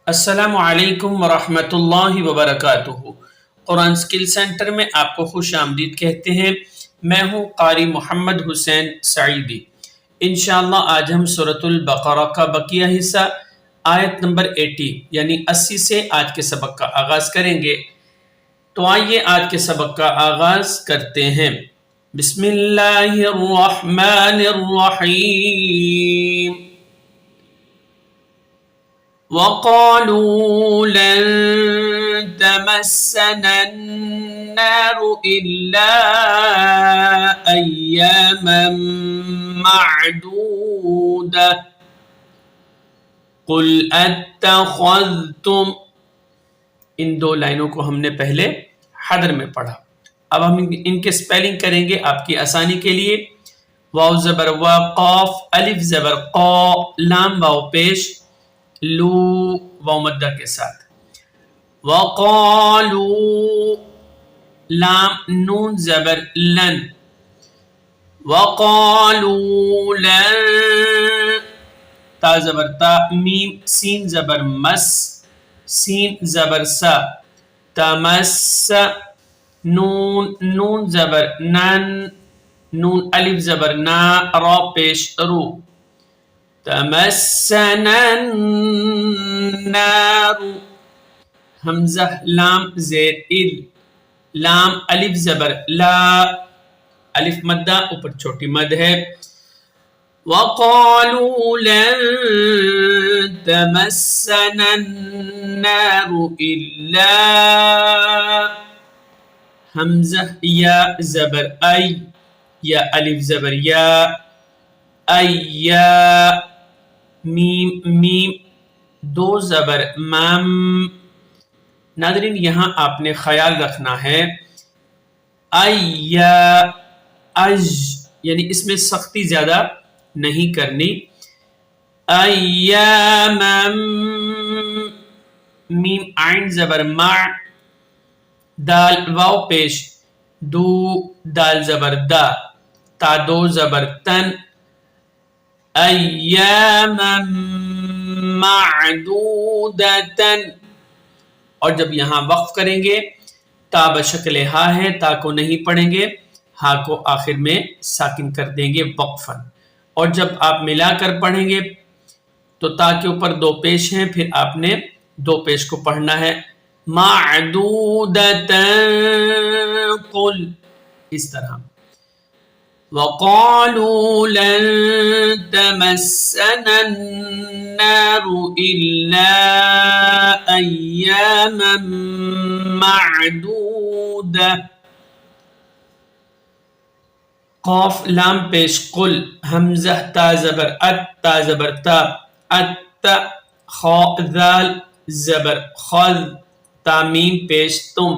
السلام علیکم ورحمۃ اللہ وبرکاتہ۔ قرآن سکل سینٹر میں آپ کو خوش آمدید کہتے ہیں۔ میں ہوں قاری محمد حسین سعیدی۔ انشاءاللہ آج ہم سورۃ البقرہ کا بقیہ حصہ آیت نمبر 80 یعنی 80 سے آج کے سبق کا آغاز کریں گے۔ تو آئیے آج کے سبق کا آغاز کرتے ہیں۔ بسم اللہ الرحمن الرحیم۔ وَقَالُوا لَن تَمَسَّنَا النَّارُ إِلَّا أَيَّامًا مَّعْدُودَةً قُلْ أَتَّخَذْتُمْ۔ ان دو لائنوں کو ہم نے پہلے حدر میں پڑھا، اب ہم ان کے سپیلنگ کریں گے آپ کی آسانی کے لیے۔ واو زبر وا، قاف الف زبر قا، لام واو پیش، لو واو مدہ کے ساتھ۔ وقالوا، لام نون زبر لن، وقالوا لن، تا زبر تا، میم سین زبر مس، سین زبر سا، تمس، نون زبر نن، نون الف زبر نا، را پیش رو، تمسنا النار، حمزہ لام زیر ال، لام الف زبر لا، الف مدہ اوپر چھوٹی مد ہے۔ وقالوا لن تمسنا النار إلا، حمزہ یا زبر ای، یا الف زبر یا، ایا، میم دو زبر مم۔ ناظرین یہاں آپ نے خیال رکھنا ہے ایا، اج، یعنی اس میں سختی زیادہ نہیں کرنی۔ ایامم، میم عین زبر مع، دال واو پیش، دو دال زبر دا، تا دو زبر تن، ایاما معدودتن۔ اور جب یہاں وقف کریں گے تا بشکل ہا ہے، تا کو نہیں پڑھیں گے، ہا کو آخر میں ساکن کر دیں گے وقفاً۔ اور جب آپ ملا کر پڑھیں گے تو تا کے اوپر دو پیش ہیں، پھر آپ نے دو پیش کو پڑھنا ہے۔ معدودتن قل، اس طرح۔ وَقَالُوا لَن تَمَسَّنَا النَّارُ إِلَّا أَيَّامًا مَّعْدُودَةً، قاف لام پیش قل، حمزہ تا زبر ات، تا زبر تا، ات، خا ذال زبر خذ، تا میم پیش تم،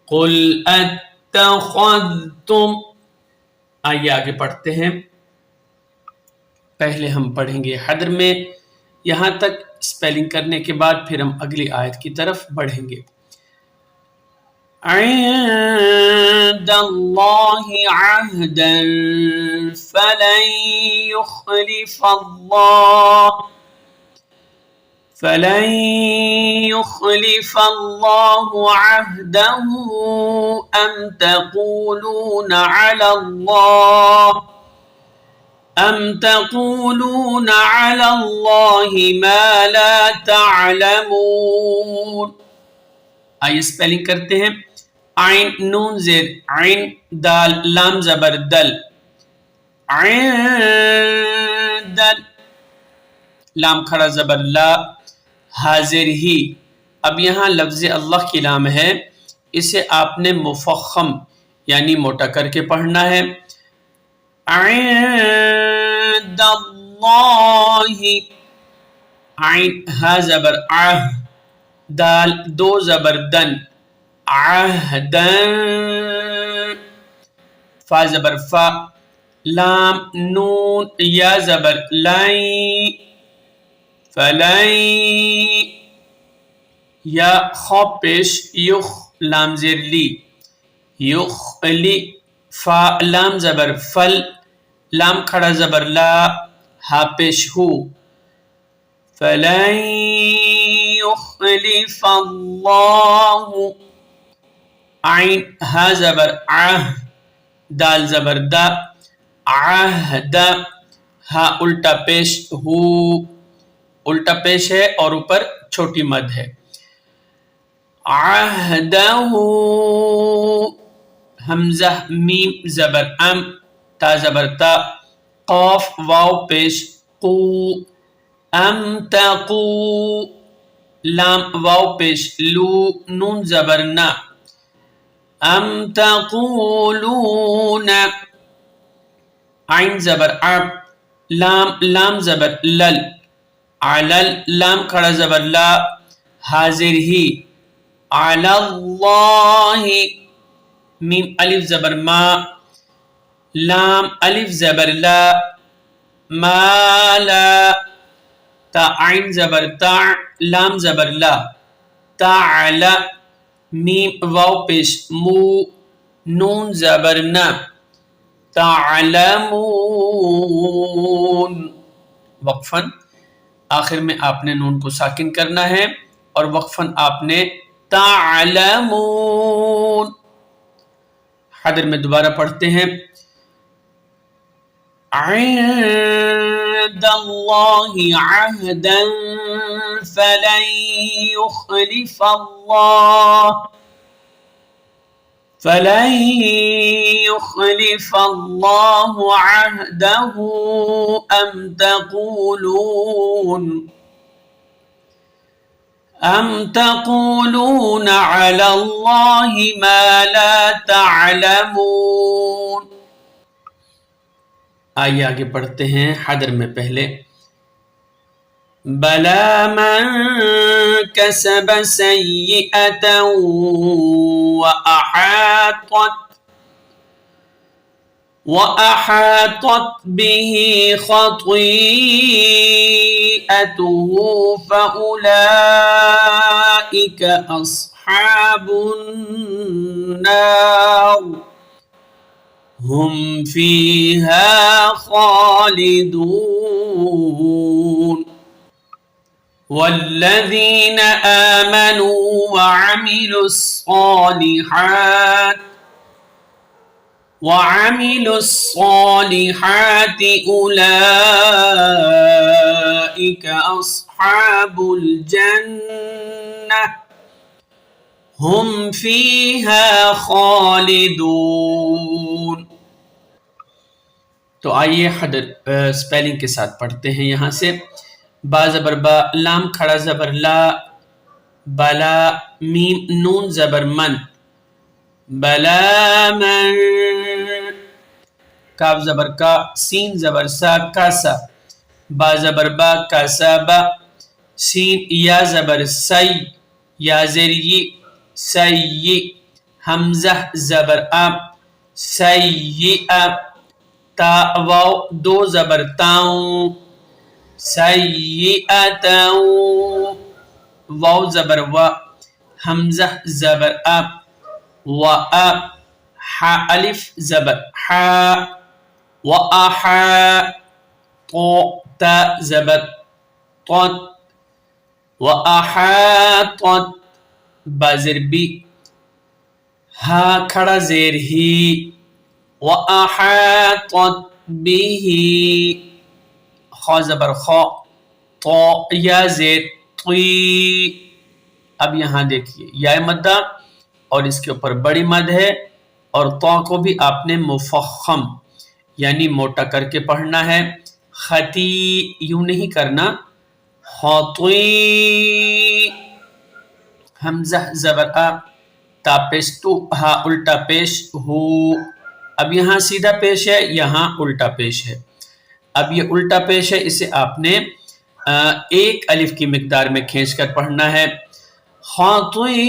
قل اتخذتم۔ آئیے آگے پڑھتے ہیں۔ پہلے ہم پڑھیں گے حدر میں، یہاں تک سپیلنگ کرنے کے بعد پھر ہم اگلی آیت کی طرف بڑھیں گے۔ عند اللہ عہدا فلن يخلف اللہ عہده ام تقولون علی اللہ ما لا تعلمون۔ آئیے سپیلنگ کرتے ہیں۔ عین نون زیر عین، دال لام زبر دل، عند، لام کھڑا زبر لا، حاضر ہی۔ اب یہاں لفظ اللہ کی لام ہے، اسے آپ نے مفخم یعنی موٹا کر کے پڑھنا ہے۔ عند اللہ، عین ہا زبر آہ، دال دو زبر دن، عہدن، فا زبر فا، لام نون یا زبر لائیں، فلائیں، یا خا پیش یخ، لام زیر لی، یخلی، فا لام زبر فل، لام کھڑا زبر لا، ہا پیش ہو، فلن يخلف الله عين ها زبر دال زبر دا عہد ہا الٹا پیش ہو الٹا پیش ہے اور اوپر چھوٹی مد ہے عہدہ حمزہ میم زبر تا زبر تا قاف واو پیش قو ام تقو لام واو پیش لو نون زبر نا ام تقولون عین زبر لام زبر لل علل لام کھڑا زبر لا حاضر ہی علی اللہ میم الف زبر ما لام الف زبر لا ما لا تا عین زبر تا لام زبر لا تعلا میم واو پیش مو نون زبر نا تعلمون وقفاً آخر میں آپ نے نون کو ساکن کرنا ہے اور وقفاً آپ نے تعلمون حاضر میں دوبارہ پڑھتے ہیں عند اللہ عہدا فلن يخلف اللہ فلن يخلف الله عهده أم تقولون على الله ما لا تعلمون آئیے آگے پڑھتے ہیں حاضر میں پہلے بلا من كسب سيئة وأحاطت به خطيئته فأولئك أصحاب النار هم فيها خالدون والذين آمنوا وعملوا الصالحات أولئك أصحاب الجنة هم فيها خالدون تو آئیے حاضر سپیلنگ کے ساتھ پڑھتے ہیں یہاں سے با زبر با لام کھڑا زبر لا بلا میم نون زبر من بلا من کاف زبر کا سین زبر سا کاسا با زبر با کاسا با سین یا زبر سی یا زری سی حمزہ زبر اب سی تا واو دو زبر تاؤں سیئتاؤں واو زبر و حمزہ زبر اب و حا الف زبر حا و احا تو تا زبر طت و احاطت بازر بی ہا کھڑا زیر ہی و احاطت به خا زبر خا تو یا زیر طی اب یہاں دیکھیے یا مدہ اور اس کے اوپر بڑی مد ہے اور تو کو بھی آپ نے مفخم یعنی موٹا کر کے پڑھنا ہے خطی یوں نہیں کرنا خطی حمزہ زبر تا پیش تو ہا الٹا پیش ہو اب یہاں سیدھا پیش ہے یہاں الٹا پیش ہے اب یہ الٹا پیش ہے اسے آپ نے ایک الف کی مقدار میں کھینچ کر پڑھنا ہے خطیئتو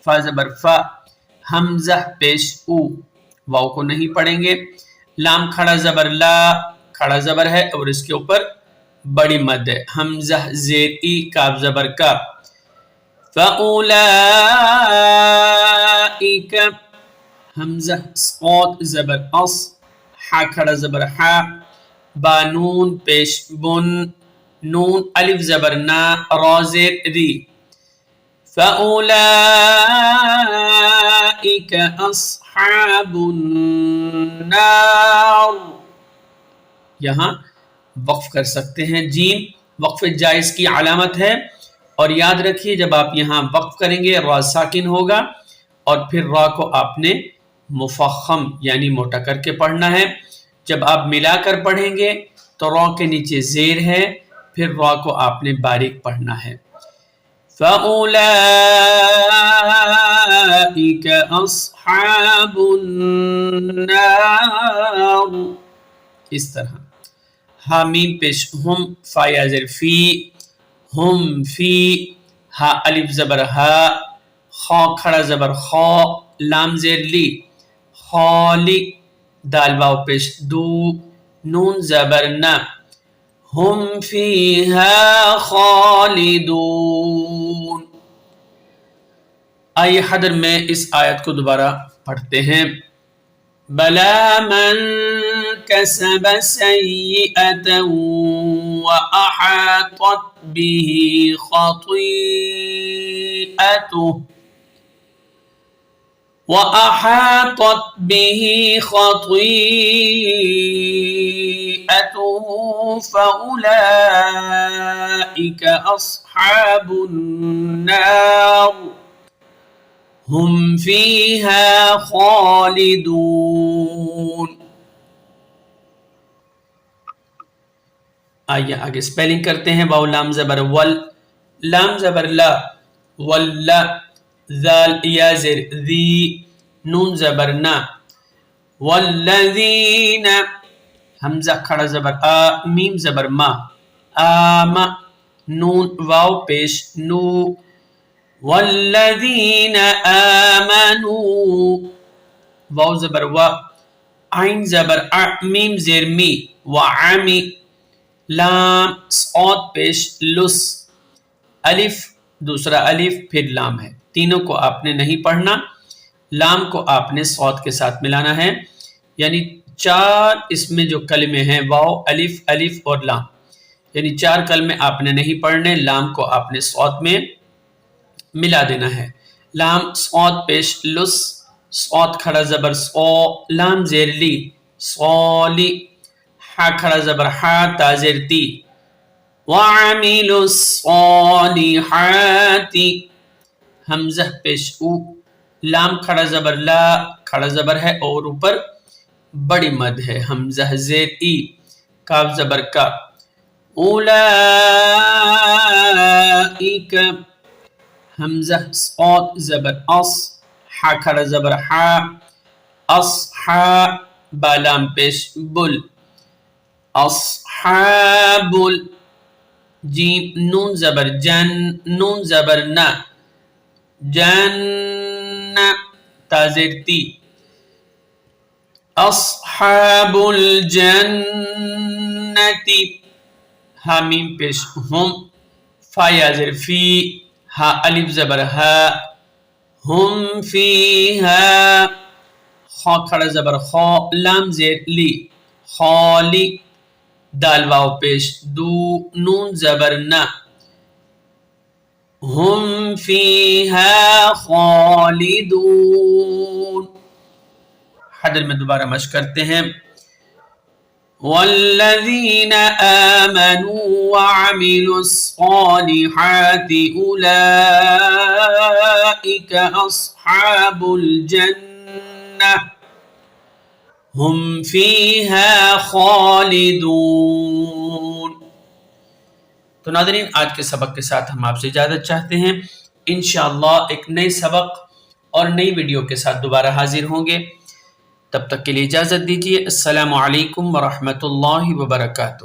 فا زبر فا حمزہ پیش او واو کو نہیں پڑھیں گے لام کھڑا زبر لا کھڑا زبر ہے اور اس کے اوپر بڑی مد ہے حمزہ زیر ای کاف زبر کا فَأُولَئِكَ حمزہ صاد زبر اص حا کھڑا زبر حا با نون پیش بن، نون الف زبر نا، را زیر ری، فَأُولَئِكَ أَصْحَابُ النَّارِ، یہاں وقف کر سکتے ہیں، جیم وقف جائز کی علامت ہے، اور یاد رکھیے جب آپ یہاں وقف کریں گے را ساکن ہوگا، اور پھر را کو آپ نے مفخم یعنی موٹا کر کے پڑھنا ہے۔ جب آپ ملا کر پڑھیں گے تو را کے نیچے زیر ہے، پھر را کو آپ نے باریک پڑھنا ہے۔ فَأُولَئِكَ أَصْحَابُ النَّارِ، اس طرح۔ حامیم پیش ہم، فا یا زیر فی، ہم فی، ہا الف زبر ہا، خا کھڑا زبر خا، لام زیر لی، خالی، دال واو پیش دو، نون زبر نا، ہم فیہا خالدون۔ آئیے حدر میں اس آیت کو دوبارہ پڑھتے ہیں۔ بلا من کسب سیئة وأحاطت به خطيئته فأولئك أصحاب النار هم فيها خالدون۔ آئیے آگے سپیلنگ کرتے ہیں۔ واو لام زبر ول، لام زبر لا، ولا، ذال یا زر ذی، نون زبر نا، والذین، حمزہ کھڑا زبر آ، میم زبر ما، آما، نون واو پیش نو، والذین آمنوا، واو زبر وا، عین زبر ا، میم زیر می، وعمی، لام صاد پیش لس، الف دوسرا الف پھر لام ہے، تینوں کو آپ نے نہیں پڑھنا، لام کو آپ نے صاد کے ساتھ ملانا ہے، یعنی چار اس میں جو کلمے ہیں واو الف الف اور لام، یعنی چار کلمے آپ نے نہیں پڑھنے، لام کو آپ نے صاد میں ملا دینا ہے۔ لام صاد پیش لس، صاد کھڑا زبر سو، لام زیر لی، صالی، ہا کھڑا زبر ہا، تا زیر تی، وَعَمِلُوا الصَّالِحَاتِ، حمزہ پیش او، لام کھڑا زبر لا، کھڑا زبر ہے اور اوپر بڑی مد ہے، حمزہ زیر ای، کاف زبر کا، اولئک، حمزہ صاد زبر اص، ہا کھڑا زبر ہا، اصحا، بالام پیش بل، اصحاب ال، جیم نون زبر جن، نون زبر نا، جن، تا زیر تی، اصحاب الجنتی، حامیم پیش ہم، فا یا زیر فی، ہا الف زبر ہا، ہم فیہا، خا کھڑا زبر خا، لام زیر لی، خالی، دال واو پیش دو، نون زبر نا، ہم فیہا خالدون۔ حدر میں دوبارہ مشق کرتے ہیں۔ والذین آمنوا وعملوا الصالحات اولئک اصحاب الجنہ ہم فیہا خالدون۔ تو ناظرین آج کے سبق کے ساتھ ہم آپ سے اجازت چاہتے ہیں، انشاءاللہ ایک نئے سبق اور نئی ویڈیو کے ساتھ دوبارہ حاضر ہوں گے، تب تک کے لیے اجازت دیجیے۔ السلام علیکم ورحمۃ اللہ وبرکاتہ۔